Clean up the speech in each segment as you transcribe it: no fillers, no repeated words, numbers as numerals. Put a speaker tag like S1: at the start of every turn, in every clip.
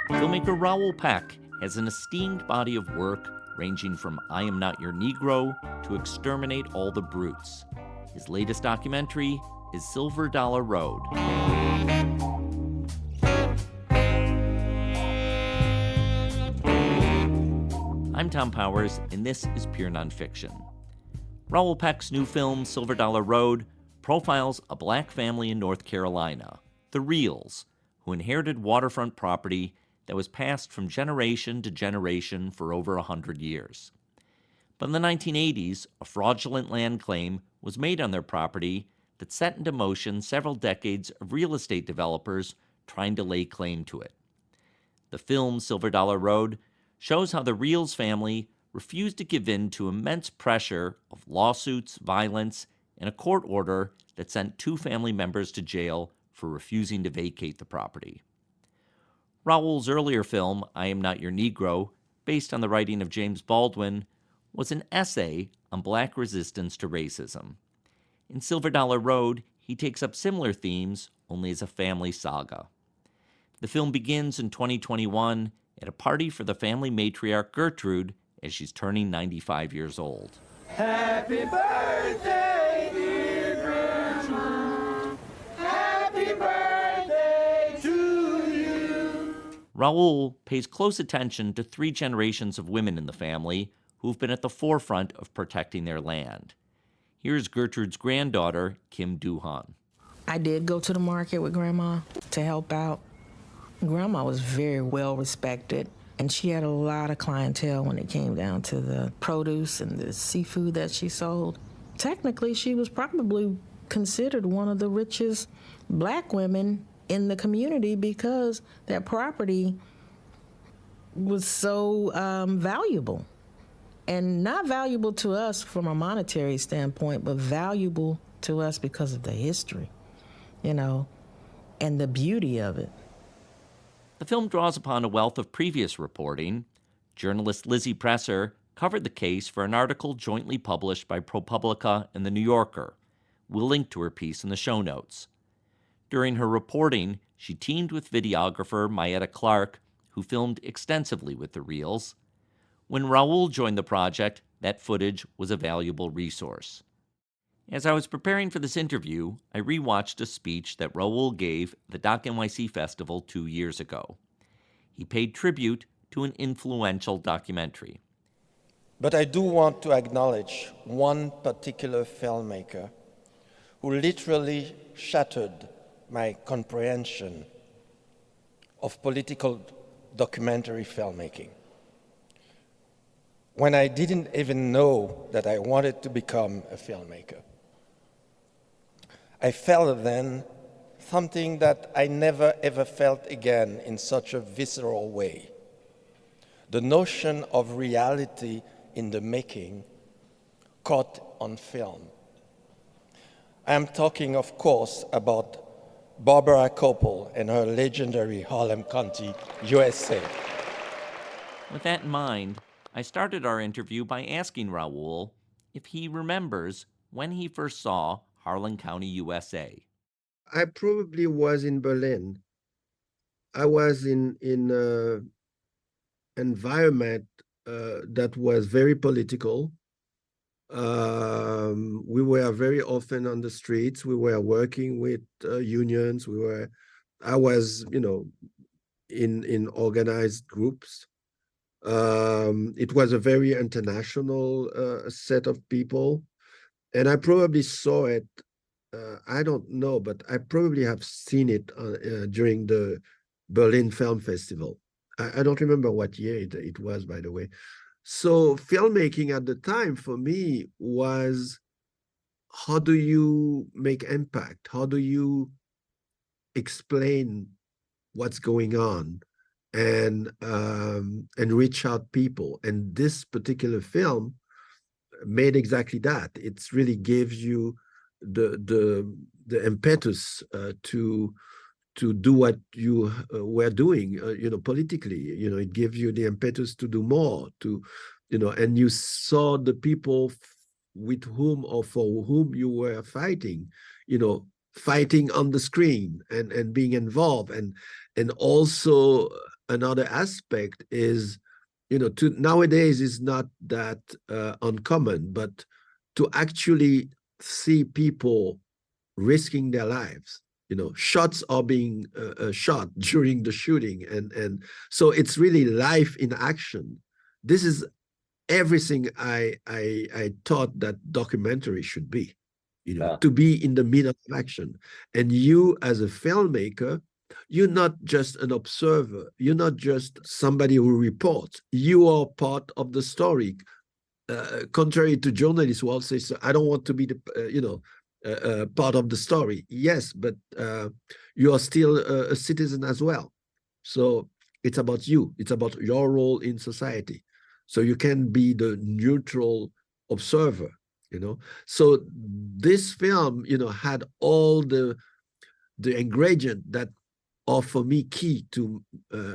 S1: Filmmaker Raoul Peck has an esteemed body of work ranging from I Am Not Your Negro to Exterminate All the Brutes. His latest documentary is Silver Dollar Road. I'm Thom Powers, and this is Pure Nonfiction. Raoul Peck's new film, Silver Dollar Road, profiles a black family in North Carolina, the Reals, who inherited waterfront property that was passed from generation to generation for over 100 years. But in the 1980s, a fraudulent land claim was made on their property that set into motion several decades of real estate developers trying to lay claim to it. The film, Silver Dollar Road, shows how the Reals family refused to give in to immense pressure of lawsuits, violence, and a court order that sent 2 family members to jail for refusing to vacate the property. Raoul's earlier film, I Am Not Your Negro, based on the writing of James Baldwin, was an essay on black resistance to racism. In Silver Dollar Road, he takes up similar themes, only as a family saga. The film begins in 2021 at a party for the family matriarch Gertrude as she's turning 95 years old.
S2: Happy birthday, dear Gertrude. Happy birthday to you.
S1: Raoul pays close attention to 3 generations of women in the family who've been at the forefront of protecting their land. Here's Gertrude's granddaughter, Kim Duhan.
S3: I did go to the market with Grandma to help out. Grandma was very well respected, and she had a lot of clientele when it came down to the produce and the seafood that she sold. Technically, she was probably considered one of the richest black women in the community because that property was so valuable. And not valuable to us from a monetary standpoint, but valuable to us because of the history, and the beauty of it.
S1: The film draws upon a wealth of previous reporting. Journalist Lizzie Presser covered the case for an article jointly published by ProPublica and The New Yorker. We'll link to her piece in the show notes. During her reporting, she teamed with videographer Mayeta Clark, who filmed extensively with the Reals. When Raoul joined the project, that footage was a valuable resource. As I was preparing for this interview, I rewatched a speech that Raoul gave at the Doc NYC Festival 2 years ago. He paid tribute to an influential documentary.
S4: But I do want to acknowledge one particular filmmaker who literally shattered my comprehension of political documentary filmmaking. When I didn't even know that I wanted to become a filmmaker. I felt then something that I never ever felt again in such a visceral way. The notion of reality in the making caught on film. I am talking, of course, about Barbara Kopple and her legendary Harlan County USA.
S1: With that in mind, I started our interview by asking Raoul if he remembers when he first saw Harlan County USA.
S5: I probably was in Berlin. I was in an environment that was very political. We were very often on the streets. We were working with unions. I was, in organized groups. It was a very international set of people. And I probably saw it, I don't know, but I probably have seen it during the Berlin Film Festival. I don't remember what year it was, by the way. So filmmaking at the time for me was, how do you make impact? How do you explain what's going on and reach out people? And this particular film made exactly that. It really gives you the impetus to do what you were doing, politically. It gives you the impetus to do more. And you saw the people with whom or for whom you were fighting, fighting on the screen and being involved and also another aspect is, to nowadays is not that uncommon, but to actually see people risking their lives. Shots are being shot during the shooting, and so it's really life in action. This is everything I thought that documentary should be, to be in the middle of action. And you, as a filmmaker, you're not just an observer. You're not just somebody who reports. You are part of the story. Contrary to journalists who all say, so I don't want to be the, part of the story. Yes, but you are still a citizen as well. So it's about you. It's about your role in society. So you can be the neutral observer, So this film, had all the ingredient that are for me key to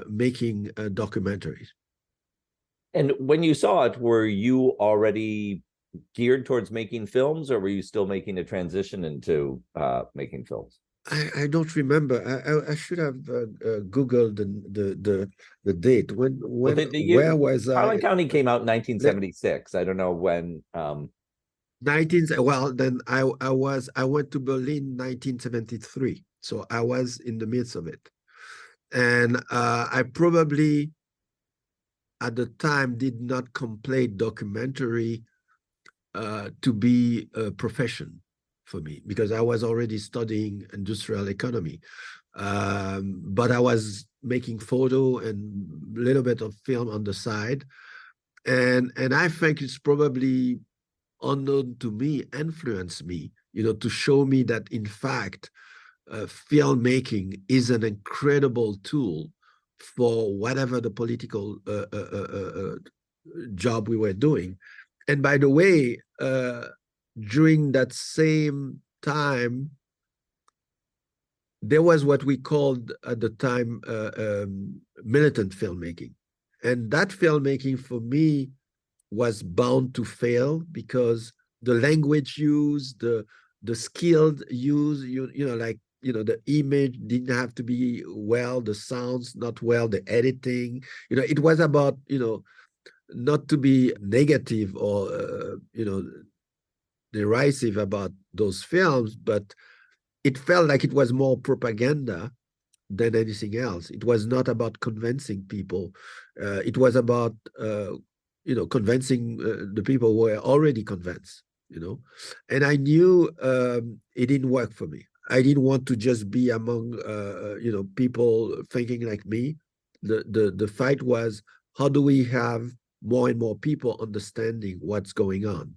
S5: making documentaries.
S1: And when you saw it, were you already geared towards making films, or were you still making a transition into making films?
S5: I don't remember. I should have Googled the date. Where was I?
S1: Harlan County came out in 1976. I don't know when.
S5: 19. Well, then I went to Berlin 1973. So I was in the midst of it, and I probably at the time did not complete documentary to be a profession for me, because I was already studying industrial economy. But I was making photo and a little bit of film on the side. And I think it's probably unknown to me, influenced me, to show me that in fact, filmmaking is an incredible tool for whatever the political job we were doing. And by the way, during that same time, there was what we called at the time militant filmmaking. And that filmmaking for me was bound to fail, because the language used, the skilled use, the image didn't have to be well, the sounds not well, the editing, it was about, not to be negative or, derisive about those films, but it felt like it was more propaganda than anything else. It was not about convincing people. It was about, convincing the people who were already convinced, And I knew it didn't work for me. I didn't want to just be among, people thinking like me. The fight was, how do we have more and more people understanding what's going on,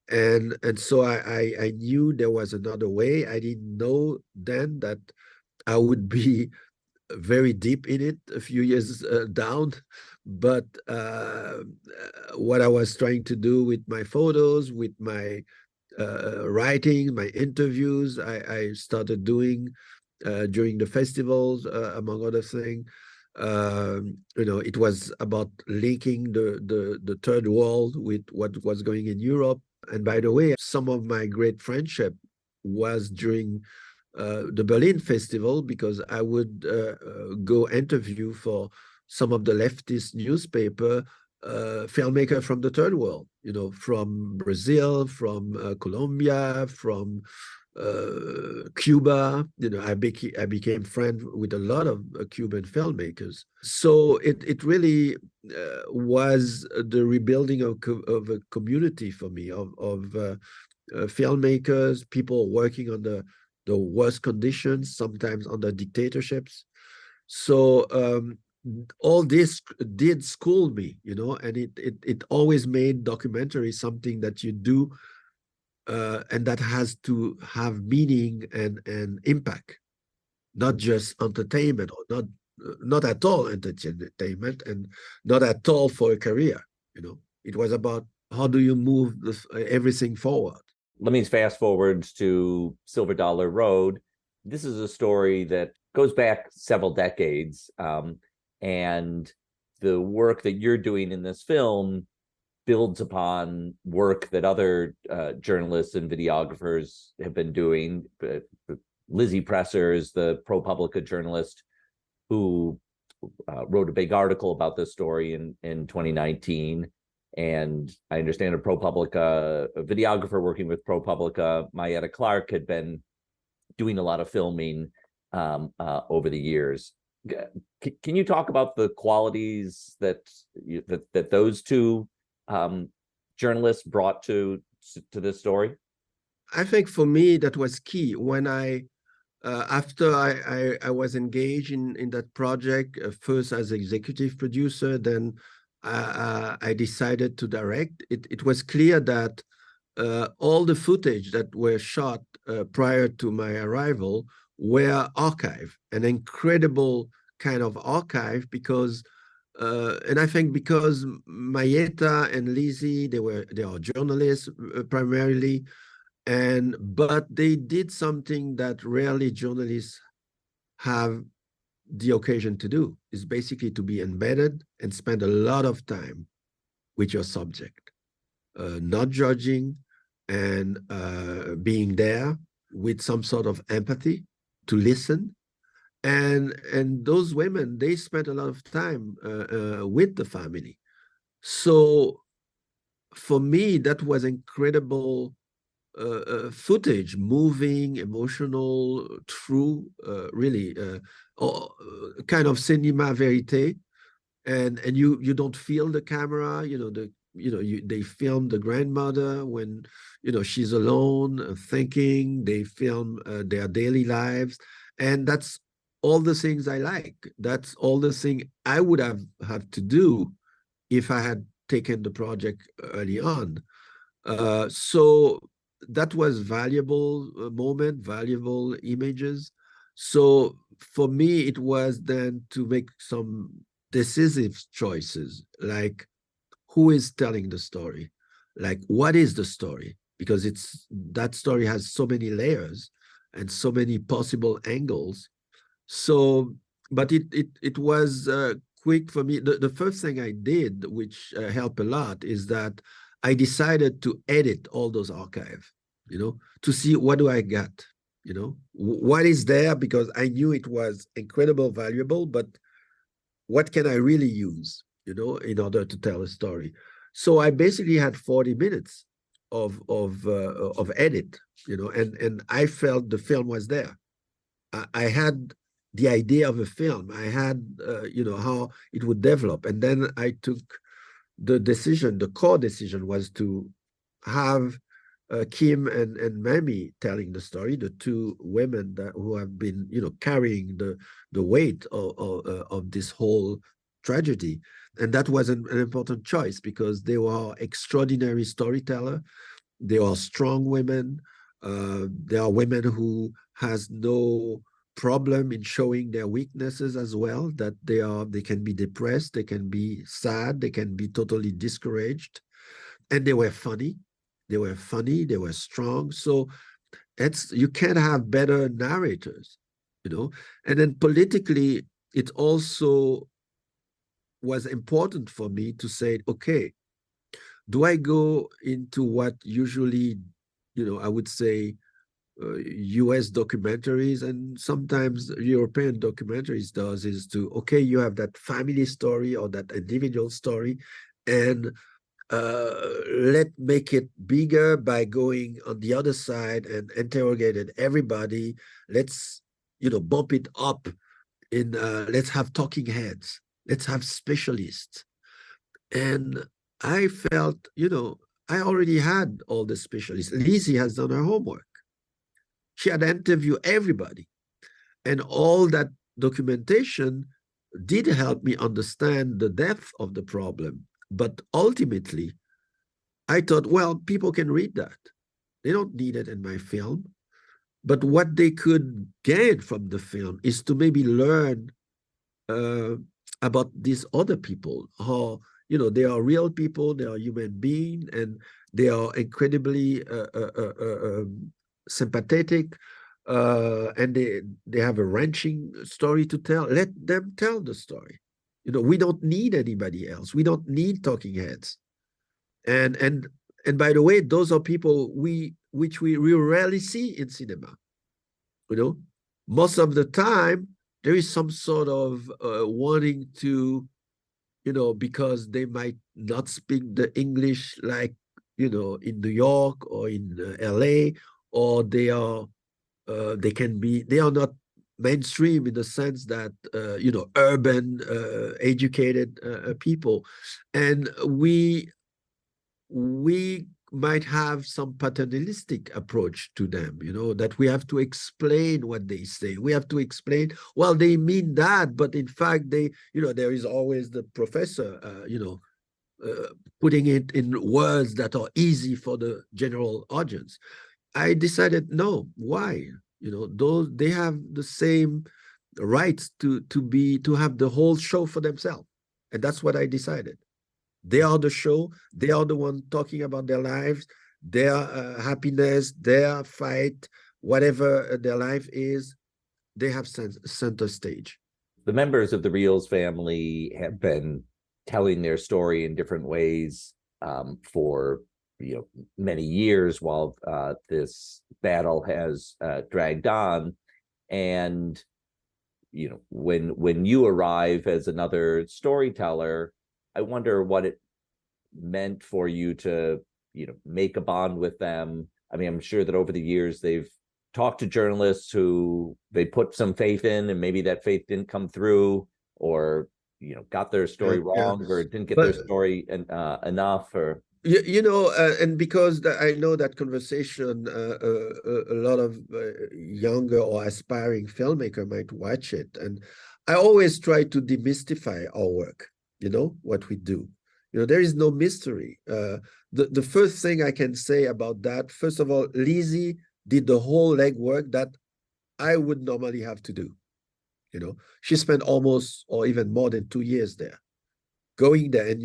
S5: And so I knew there was another way. I didn't know then that I would be very deep in it a few years down. But what I was trying to do with my photos, with my writing, my interviews, I started doing during the festivals, among other things. It was about linking the third world with what was going in Europe. And by the way, some of my great friendship was during the Berlin Festival, because I would go interview for some of the leftist newspaper filmmaker from the third world, from Brazil, from Colombia, from Cuba. I became friends with a lot of Cuban filmmakers. So it really was the rebuilding of a community for me, of filmmakers, people working on the worst conditions, sometimes under dictatorships. So all this did school me, and it always made documentary something that you do, and that has to have meaning and impact, not just entertainment, or not at all entertainment, and not at all for a career. It was about, how do you move everything forward.
S1: Let me fast forward to Silver Dollar Road. This is a story that goes back several decades, and the work that you're doing in this film builds upon work that other journalists and videographers have been doing. Lizzie Presser is the ProPublica journalist who wrote a big article about this story in 2019. And I understand a videographer working with ProPublica, Mayeta Clark, had been doing a lot of filming over the years. Can you talk about the qualities that those two journalists brought to this story?
S5: I think for me that was key. When after I was engaged in that project, first as executive producer, then I decided to direct. It was clear that all the footage that were shot prior to my arrival were archived, an incredible kind of archive, because and I think because Mayeta and Lizzie, they are journalists primarily, but they did something that rarely journalists have the occasion to do, is basically to be embedded and spend a lot of time with your subject, not judging, and being there with some sort of empathy to listen. And those women, they spent a lot of time with the family. So for me, that was incredible footage, moving, emotional, true, really kind of cinema verite. And you don't feel the camera, they film the grandmother when she's alone thinking. They film their daily lives, and that's all the things I like. That's all the thing I would have to do if I had taken the project early on. So that was valuable moment, valuable images. So for me, it was then to make some decisive choices, like who is telling the story, like what is the story, because that story has so many layers and so many possible angles. So, but it was quick for me. The first thing I did, which helped a lot, is that I decided to edit all those archives, to see what do I got, what is there, because I knew it was incredible, valuable, but what can I really use, in order to tell a story? So I basically had 40 minutes of edit, and I felt the film was there. I had the idea of a film. I had, how it would develop. And then I took the decision, the core decision was to have Kim and Mamie telling the story, the two women who have been, carrying the weight of this whole tragedy. And that was an important choice, because they were extraordinary storyteller. They are strong women. They are women who has no problem in showing their weaknesses as well, that they can be depressed, they can be sad, they can be totally discouraged. And they were funny. They were strong. So you can't have better narrators, And then politically, it also was important for me to say, okay, do I go into what usually, I would say, US documentaries and sometimes European documentaries does, is to, okay, you have that family story or that individual story, and let's make it bigger by going on the other side and interrogated everybody. Let's, bump it up in, let's have talking heads. Let's have specialists. And I felt, I already had all the specialists. Lizzie has done her homework. She had interviewed everybody. And all that documentation did help me understand the depth of the problem. But ultimately, I thought, well, people can read that. They don't need it in my film. But what they could gain from the film is to maybe learn about these other people, how, they are real people, they are human beings, and they are incredibly sympathetic, and they have a wrenching story to tell. Let them tell the story. We don't need anybody else. We don't need talking heads. And by the way, those are people which we rarely see in cinema. Most of the time, there is some sort of wanting to, because they might not speak the English like, in New York or in LA, or they are not mainstream in the sense that, urban, educated people. And we might have some paternalistic approach to them, that we have to explain what they say. We have to explain, well, they mean that, but in fact, there is always the professor, putting it in words that are easy for the general audience. I decided, no, why? They have the same rights to have the whole show for themselves. And that's what I decided. They are the show. They are the one talking about their lives, their happiness, their fight, whatever their life is. They have center stage.
S1: The members of the Reels family have been telling their story in different ways for many years while this battle has dragged on. And when you arrive as another storyteller, I wonder what it meant for you to make a bond with them. I mean, I'm sure that over the years they've talked to journalists who they put some faith in, and maybe that faith didn't come through, or got their story wrong, or didn't get their story enough, or
S5: and because I know that conversation, a lot of younger or aspiring filmmaker might watch it, and I always try to demystify our work. What we do. There is no mystery. The first thing I can say about that, first of all, Lizzie did the whole legwork that I would normally have to do. She spent almost or even more than 2 years there. Going there, and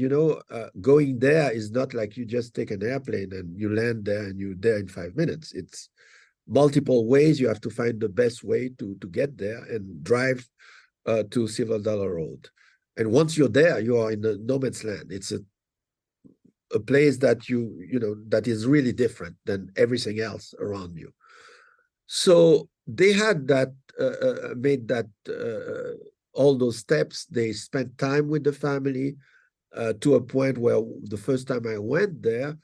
S5: going there is not like you just take an airplane and you land there and you're there in 5 minutes. It's multiple ways. You have to find the best way to get there and drive to Silver Dollar Road. And once you're there, you are in the no man's land. It's a place that that is really different than everything else around you. So they had that, made that, all those steps. They spent time with the family to a point where the first time I went there,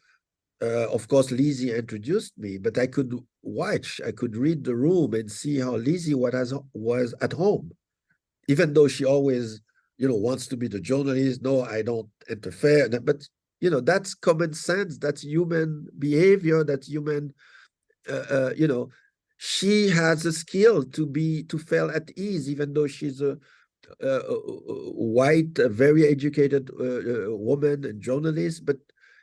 S5: of course, Lizzie introduced me, but I could watch, I could read the room and see how Lizzie was at home, even though she always wants to be the journalist. No, I don't interfere. But, that's common sense. That's human behavior. That's human, she has a skill to feel at ease, even though she's a white, very educated woman and journalist, but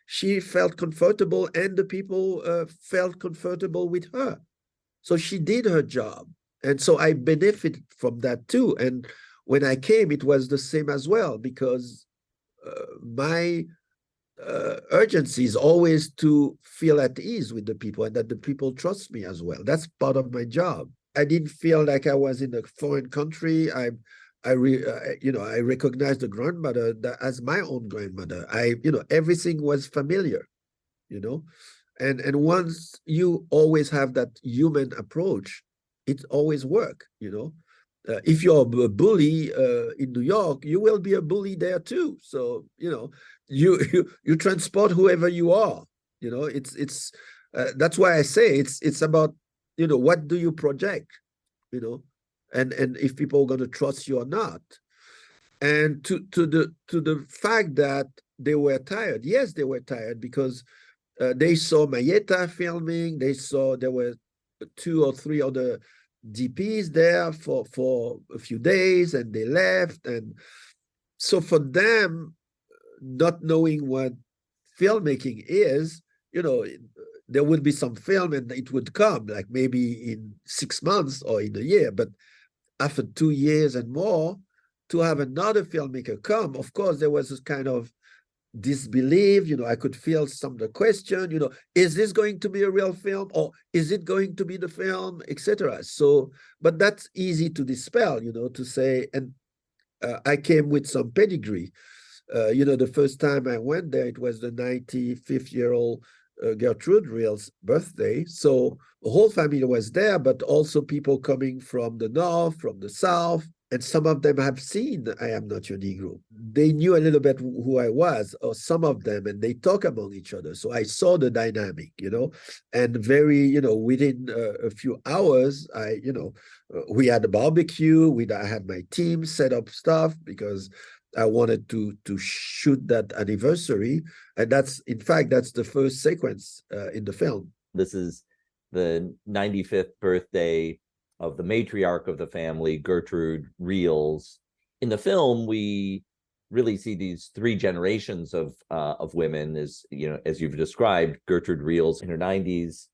S5: she felt comfortable and the people felt comfortable with her. So she did her job. And so I benefited from that too. And when I came, it was the same as well, because my urgency is always to feel at ease with the people and that the people trust me as well. That's part of my job. I didn't feel like I was in a foreign country. I recognized the grandmother as my own grandmother. Everything was familiar, and once you always have that human approach, it always works, if you're a bully in New York, you will be a bully there too. So you transport whoever you are. It's that's why I say it's about what do you project, and if people are going to trust you or not. And to the fact that they were tired, yes, they were tired because they saw Mayeta filming. They saw there were 2 or 3 other DPs there for a few days, and they left. And so for them, not knowing what filmmaking is, there would be some film and it would come like maybe in 6 months or in a year. But after 2 years and more, to have another filmmaker come, of course, there was this kind of disbelief. I could feel some of the question, is this going to be a real film, or is it going to be the film, etc. So, but that's easy to dispel, to say, and I came with some pedigree. The first time I went there, it was the 95th-year-old Gertrude Reel's birthday. So the whole family was there, but also people coming from the north, from the south, And some of them have seen I Am Not Your Negro. They knew a little bit who I was, or some of them, and they talk among each other. So I saw the dynamic, and within a few hours, we had a barbecue. I had my team set up stuff because I wanted to shoot that anniversary. And in fact, that's the first sequence in the film.
S1: This is the 95th birthday of the matriarch of the family, Gertrude Reels. In the film, we really see these three generations of women, as you've described. Gertrude Reels in her 90s,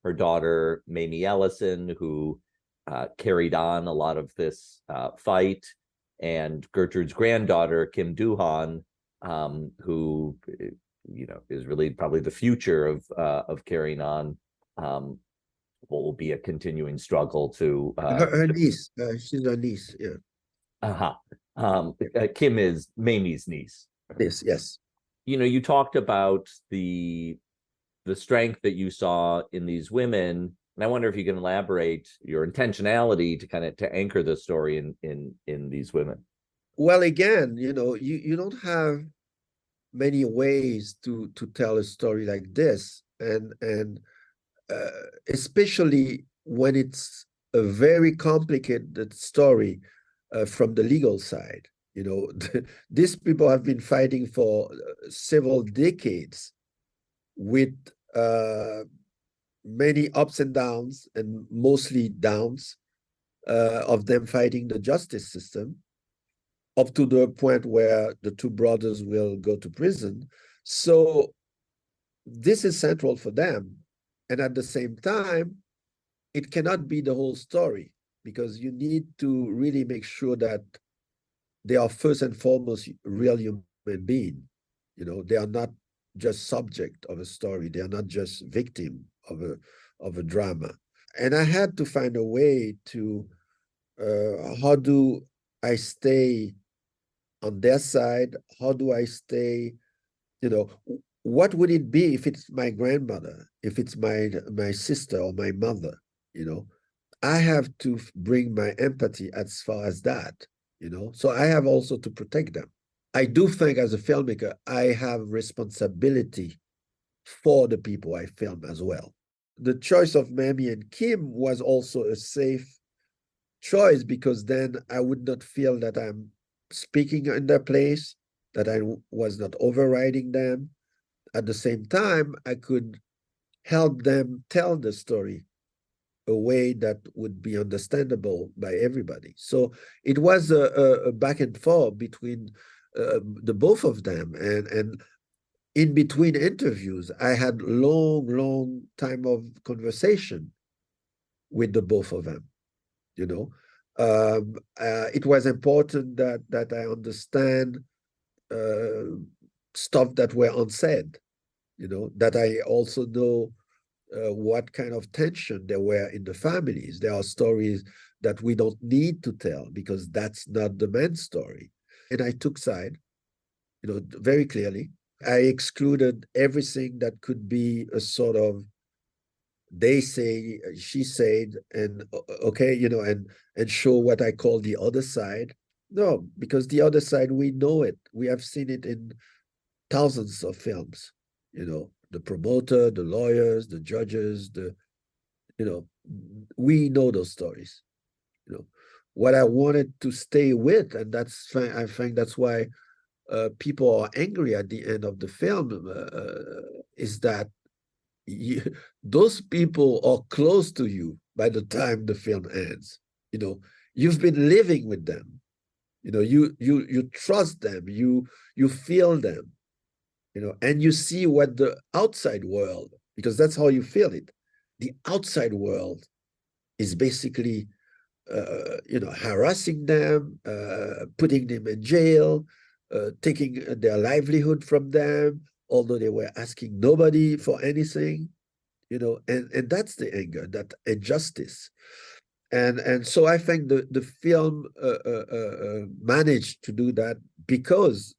S1: her daughter Mamie Ellison, who carried on a lot of this fight, and Gertrude's granddaughter Kim Duhan, who is really probably the future of carrying on what will be a continuing struggle to
S5: her niece. She's her niece. Yeah.
S1: Kim is Mamie's niece.
S5: Yes.
S1: You talked about the strength that you saw in these women, and I wonder if you can elaborate your intentionality to anchor the story in these women.
S5: Well, again, you don't have many ways to tell a story like this, and especially when it's a very complicated story from the legal side. These people have been fighting for several decades with many ups and downs, and mostly downs, of them fighting the justice system, up to the point where the two brothers will go to prison. So this is central for them. And at the same time, it cannot be the whole story, because you need to really make sure that they are first and foremost real human beings. They are not just subject of a story. They are not just victim of a drama. And I had to find a way to, how do I stay on their side? How do I stay, what would it be if it's my grandmother, if it's my sister or my mother? I have to bring my empathy as far as that, so I have also to protect them. I do think as a filmmaker, I have responsibility for the people I film as well. The choice of Mamie and Kim was also a safe choice, because then I would not feel that I'm speaking in their place, that I was not overriding them. At the same time, I could help them tell the story a way that would be understandable by everybody. So it was a back and forth between the both of them. And in between interviews, I had long time of conversation with the both of them. It was important that I understand stuff that were unsaid, that I also know what kind of tension there were in the families. There are stories that we don't need to tell because that's not the man's story. And I took side, very clearly. I excluded everything that could be a sort of they say, she said, and okay, and show what I call the other side. No, because the other side, we know it. We have seen it in thousands of films, the promoter, the lawyers, the judges, we know those stories. What I wanted to stay with, and I think that's why people are angry at the end of the film, is that those people are close to you by the time the film ends. You've been living with them. You trust them. You feel them. And you see what the outside world, because that's how you feel it. The outside world is basically, harassing them, putting them in jail, taking their livelihood from them, although they were asking nobody for anything, and that's the anger, that injustice. And so I think the film managed to do that because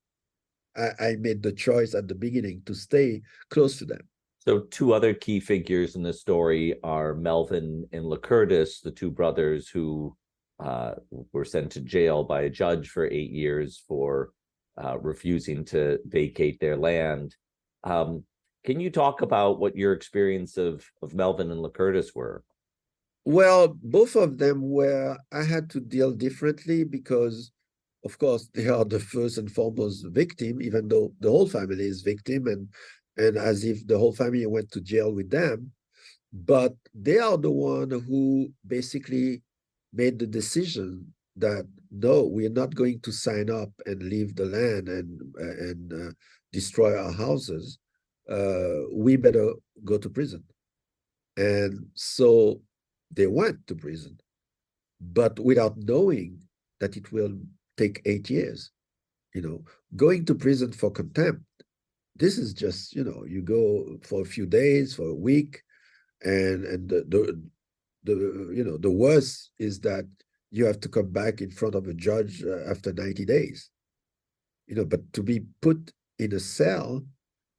S5: I made the choice at the beginning to stay close to them.
S1: So two other key figures in the story are Melvin and Lacurtis, the two brothers who were sent to jail by a judge for 8 years for refusing to vacate their land. Can you talk about what your experience of Melvin and LaCurtis were?
S5: Well, both of them were, I had to deal differently because, of course, they are the first and foremost victim, even though the whole family is victim and as if the whole family went to jail with them. But they are the one who basically made the decision that no, we're not going to sign up and leave the land and destroy our houses. We better go to prison. And so they went to prison, but without knowing that it will take 8 years. Going to prison for contempt, this is just, you go for a few days, for a week, and the worst is that you have to come back in front of a judge after 90 days. But to be put in a cell,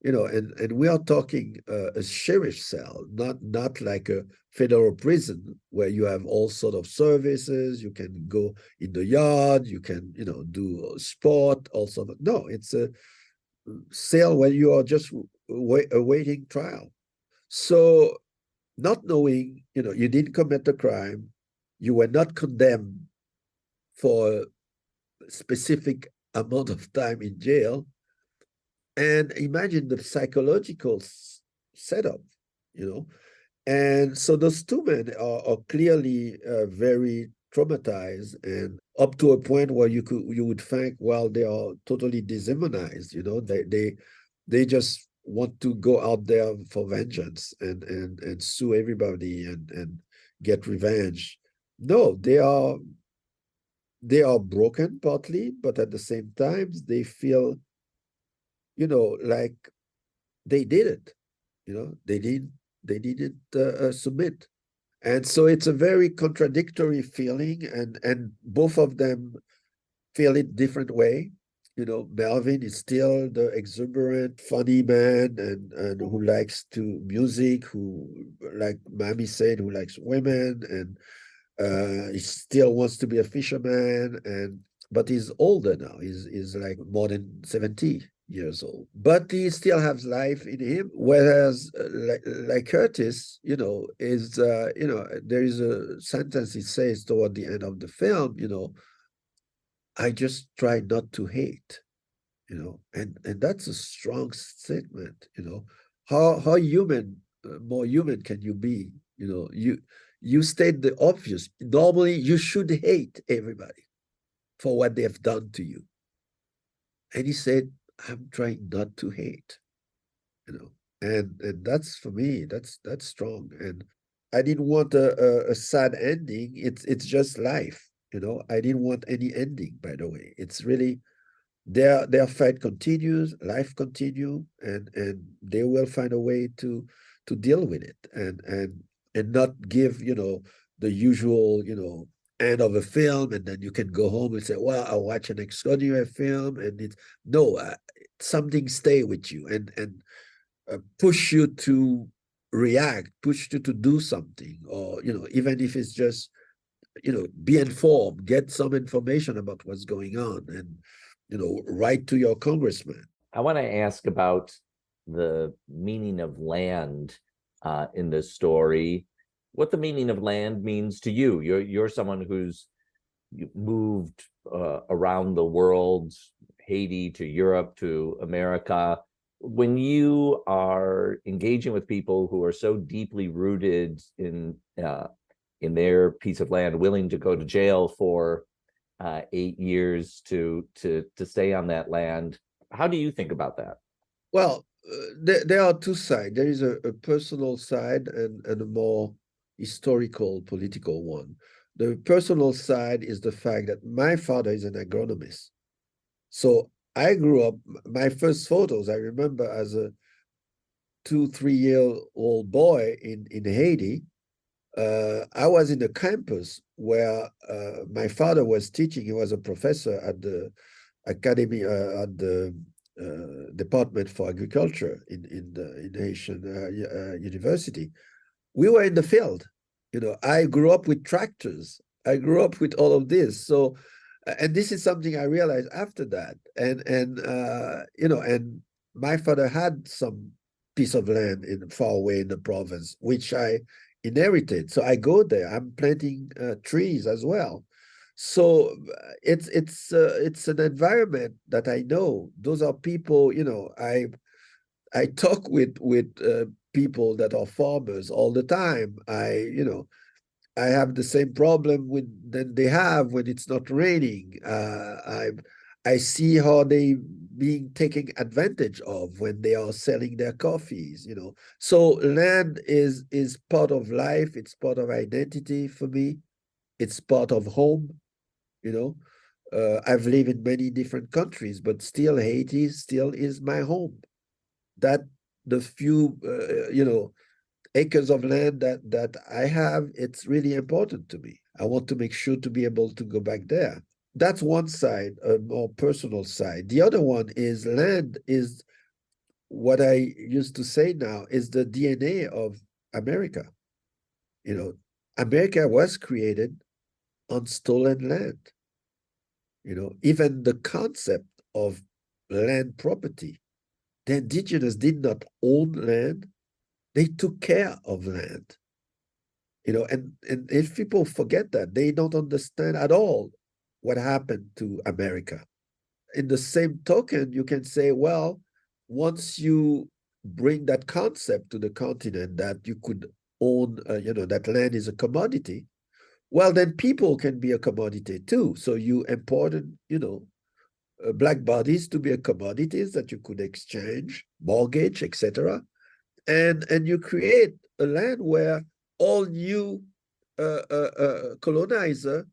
S5: and we are talking a sheriff cell, not like a federal prison where you have all sort of services. You can go in the yard, you can do sport, also. No, it's a cell where you are just awaiting trial. So not knowing, you didn't commit a crime, you were not condemned for a specific amount of time in jail. And imagine the psychological setup, And so those two men are clearly very traumatized, and up to a point where you would think, well, they are totally dehumanized, they just want to go out there for vengeance and sue everybody and get revenge. No, they are broken partly, but at the same time, they feel, like they did it, they didn't submit. And so it's a very contradictory feeling, and both of them feel it different way. Melvin is still the exuberant, funny man and who likes to music, who, like Mammy said, who likes women, and he still wants to be a fisherman, but he's older now. He's like more than 70 years old, but he still has life in him. Whereas like Curtis, is there is a sentence he says toward the end of the film, I just try not to hate, and that's a strong statement. How human, more human can you be? You state the obvious. Normally, you should hate everybody for what they have done to you. And he said, I'm trying not to hate, and that's, for me, that's strong. And I didn't want a sad ending. It's just life, I didn't want any ending, by the way. It's really their fight continues, life continue, and they will find a way to deal with it and not give, the usual, end of a film, and then you can go home and say, well, I'll watch an extraordinary film, and it's no, something stay with you and push you to react, push you to do something, or even if it's just be informed, get some information about what's going on, and write to your congressman.
S1: I want to ask about the meaning of land in this story. What the meaning of land means to you. You're someone who's moved around the world, Haiti to Europe to America. When you are engaging with people who are so deeply rooted in their piece of land, willing to go to jail for 8 years to stay on that land, how do you think about that?
S5: Well, there are two sides. There is a personal side and a more historical, political one. The personal side is the fact that my father is an agronomist. So I grew up, my first photos, I remember as a 2-3-year-old boy in Haiti. I was in a campus where my father was teaching. He was a professor at the academy, at the Department for Agriculture in the Haitian university. We were in the field. I grew up with tractors I grew up with all of this. So, and this is something I realized after that. And my father had some piece of land in far away in the province, which I inherited. So I go there. I'm planting trees as well. So it's an environment that I know. Those are people. I talk with people that are farmers all the time. I have the same problem that they have when it's not raining. I see how they being taken advantage of when they are selling their coffees. So land is part of life. It's part of identity for me. It's part of home. You know, I've lived in many different countries, but still Haiti still is my home. That the few acres of land that I have, it's really important to me. I want to make sure to be able to go back there. That's one side, a more personal side. The other one is land is what I used to say now is the DNA of America. America was created on stolen land. Even the concept of land property, the indigenous did not own land. They took care of land. And if people forget that, they don't understand at all what happened to America. In the same token, you can say, well, once you bring that concept to the continent that you could own, that land is a commodity, well, then people can be a commodity too. So you imported, black bodies to be a commodities that you could exchange, mortgage, etc. And you create a land where all new colonizer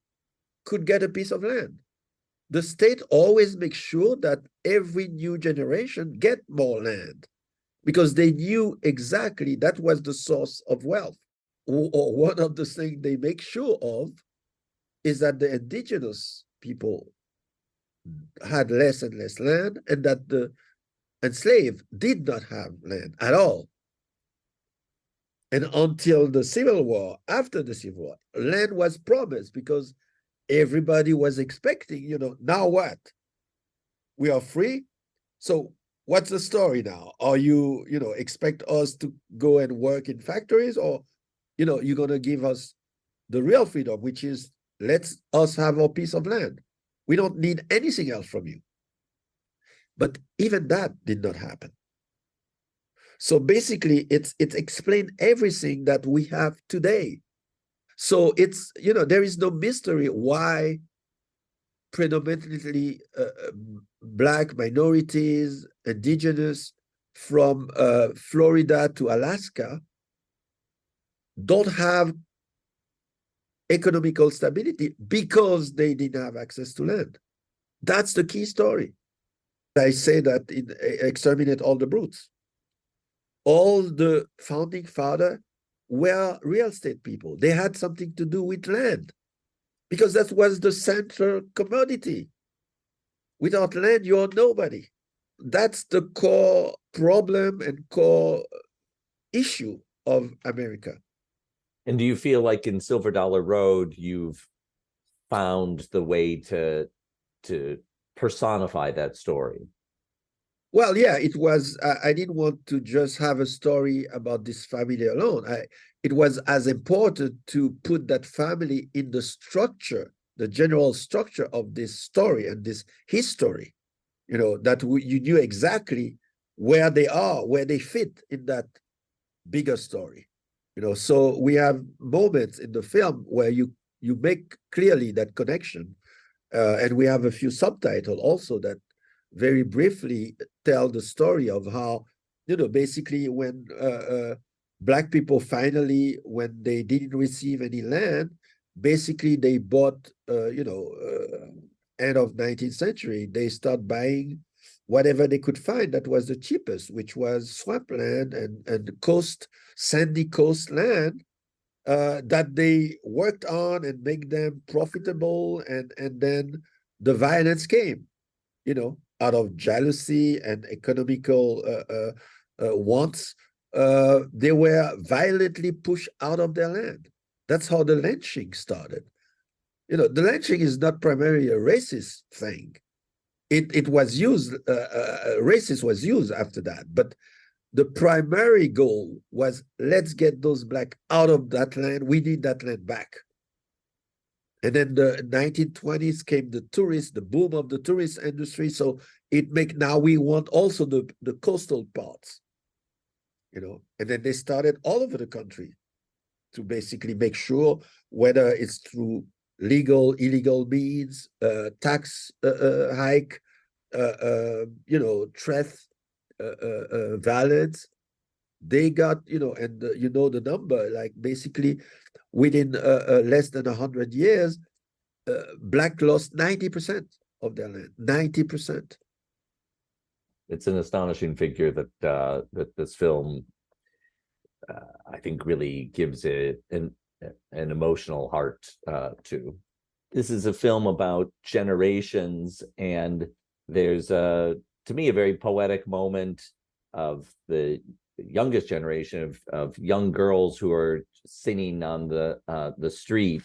S5: could get a piece of land. The state always makes sure that every new generation get more land because they knew exactly that was the source of wealth. Or one of the things they make sure of is that the indigenous people had less and less land and that the enslaved did not have land at all. And until the Civil War, after the Civil War, land was promised because everybody was expecting, now what? We are free. So what's the story now? Are you, expect us to go and work in factories or, you're going to give us the real freedom, which is let us have our piece of land. We don't need anything else from you. But even that did not happen. So basically, it's explained everything that we have today. So it's, there is no mystery why predominantly Black minorities, indigenous from Florida to Alaska don't have economical stability because they didn't have access to land. That's the key story. I say that in Exterminate All the Brutes. All the founding fathers were real estate people. They had something to do with land because that was the central commodity. Without land, you're nobody. That's the core problem and core issue of America.
S1: And do you feel like in Silver Dollar Road, you've found the way to personify that story?
S5: Well, yeah, it was, I didn't want to just have a story about this family alone. It was as important to put that family in the structure, the general structure of this story and this history, that you knew exactly where they are, where they fit in that bigger story. So we have moments in the film where you make clearly that connection. And we have a few subtitles also that very briefly tell the story of how, basically when Black people finally, when they didn't receive any land, basically they bought, end of 19th century, they start buying whatever they could find that was the cheapest, which was swampland and sandy coast land that they worked on and make them profitable. And then the violence came, out of jealousy and economical wants. They were violently pushed out of their land. That's how the lynching started. The lynching is not primarily a racist thing. It was used, racist was used after that, but the primary goal was, let's get those black out of that land. We need that land back. And then the 1920s came the boom of the tourist industry. So now we want also the coastal parts, and then they started all over the country to basically make sure, whether it's through legal, illegal means, tax hike, theft, valids, they got, and the number, like basically within less than 100 years, black lost 90% of their land, 90%.
S1: It's an astonishing figure that this film, I think, really gives it an emotional heart to. This is a film about generations, and there's to me, a very poetic moment of the youngest generation of young girls who are singing on the street.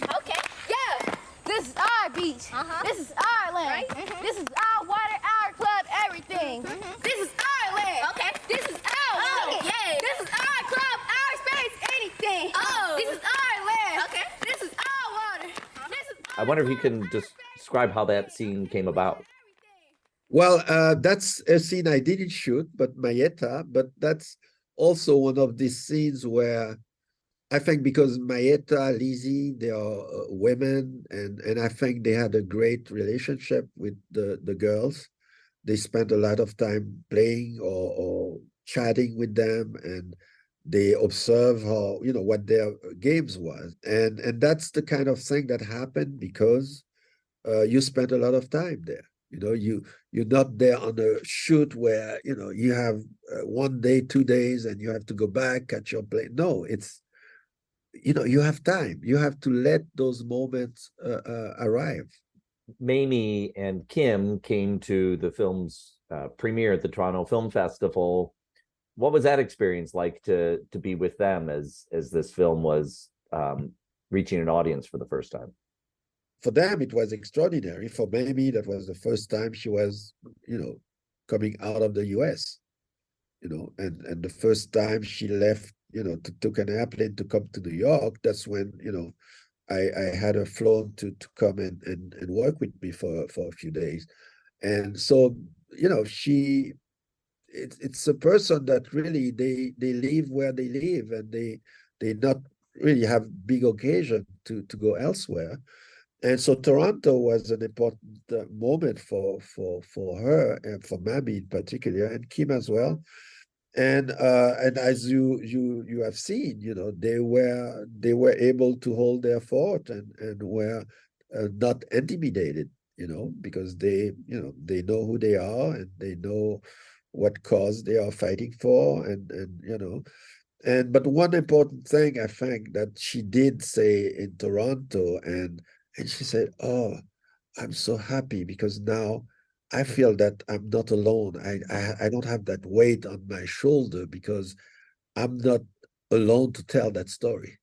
S6: Okay, yeah, this is our beach. This is our land. Right? This is our water, our club, everything. This is our land. Okay, this is our water. Yeah. This is our club, our space, anything. Oh, this is our land. Okay, this is our water. This is
S1: I wonder if you can describe how that scene came about.
S5: Well, that's a scene I didn't shoot, but that's also one of these scenes where I think, because Mayeta, Lizzie, they are women, and I think they had a great relationship with the girls. They spent a lot of time playing or chatting with them, and they observe how, what their games was. And that's the kind of thing that happened because you spent a lot of time there. You're not there on a shoot where, you have 1 day, 2 days, and you have to go back, catch your plane. No, it's, you have time. You have to let those moments arrive.
S1: Mamie and Kim came to the film's premiere at the Toronto Film Festival. What was that experience like to be with them as this film was reaching an audience for the first time?
S5: For them, it was extraordinary. For Mamie, that was the first time she was, coming out of the US, and the first time she left, took an airplane to come to New York. That's when, I had her flown to come and work with me for a few days. And so, it's a person that really, they live where they live, and they not really have big occasion to go elsewhere. And so Toronto was an important moment for her, and for Mamie in particular, and Kim as well. And as you have seen, they were able to hold their fort and were not intimidated, because they know who they are, and they know what cause they are fighting for, but one important thing I think that she did say in Toronto, and she said, "Oh, I'm so happy because now I feel that I'm not alone. I don't have that weight on my shoulder because I'm not alone to tell that story,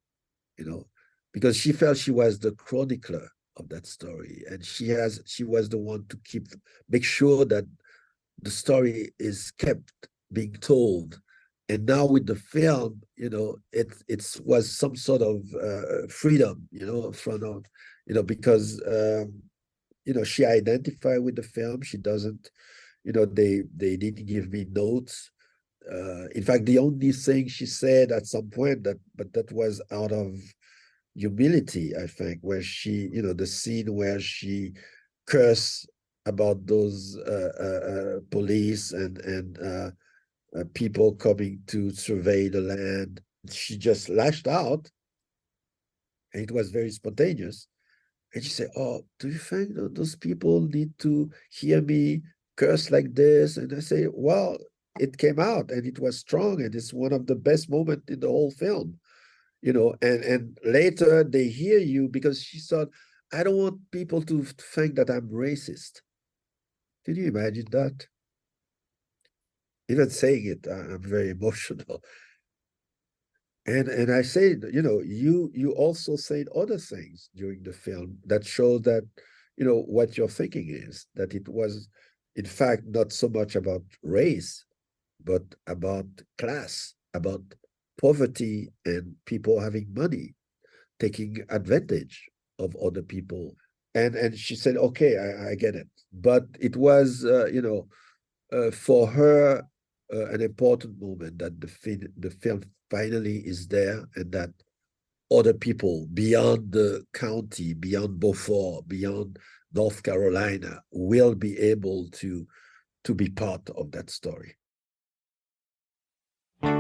S5: because she felt she was the chronicler of that story, and she was the one to make sure that the story is kept being told." And now with the film, it was some sort of freedom, in front of, because she identified with the film. She doesn't, they didn't give me notes. In fact, the only thing she said at some point that was out of humility, I think, where she, the scene where she cursed about those police and people coming to survey the land. She just lashed out, and it was very spontaneous. And she said, "Oh, do you think those people need to hear me curse like this?" And I say, "Well, it came out, and it was strong, and it's one of the best moments in the whole film." And later they hear you, because she thought, "I don't want people to think that I'm racist." Can you imagine that? Even saying it, I'm very emotional. And I said, you also said other things during the film that show that, what your thinking is, that it was, in fact, not so much about race, but about class, about poverty and people having money, taking advantage of other people. And she said, okay, I get it. But it was, for her, an important moment that the film finally is there, and that other people beyond the county, beyond Beaufort, beyond North Carolina will be able to be part of that story.
S1: I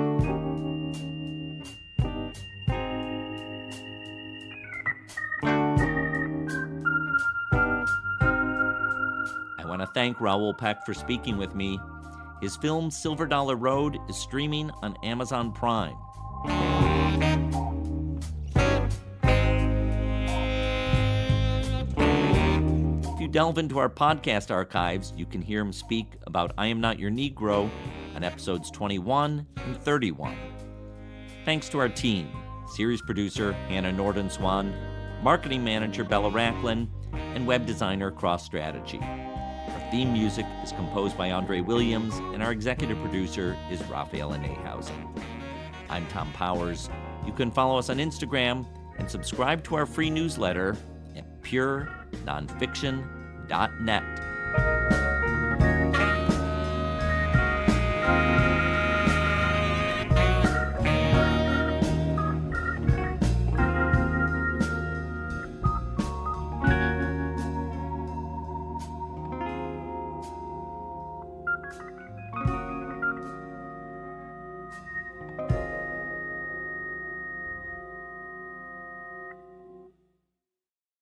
S1: want to thank Raoul Peck for speaking with me. His film Silver Dollar Road is streaming on Amazon Prime. If you delve into our podcast archives, you can hear him speak about I Am Not Your Negro on episodes 21 and 31. Thanks to our team, series producer Hannah Norden-Swan, marketing manager Bella Racklin, and web designer Cross Strategy. Our theme music is composed by Andre Williams, and our executive producer is Raphael Nehausen. I'm Thom Powers. You can follow us on Instagram and subscribe to our free newsletter at purenonfiction.net.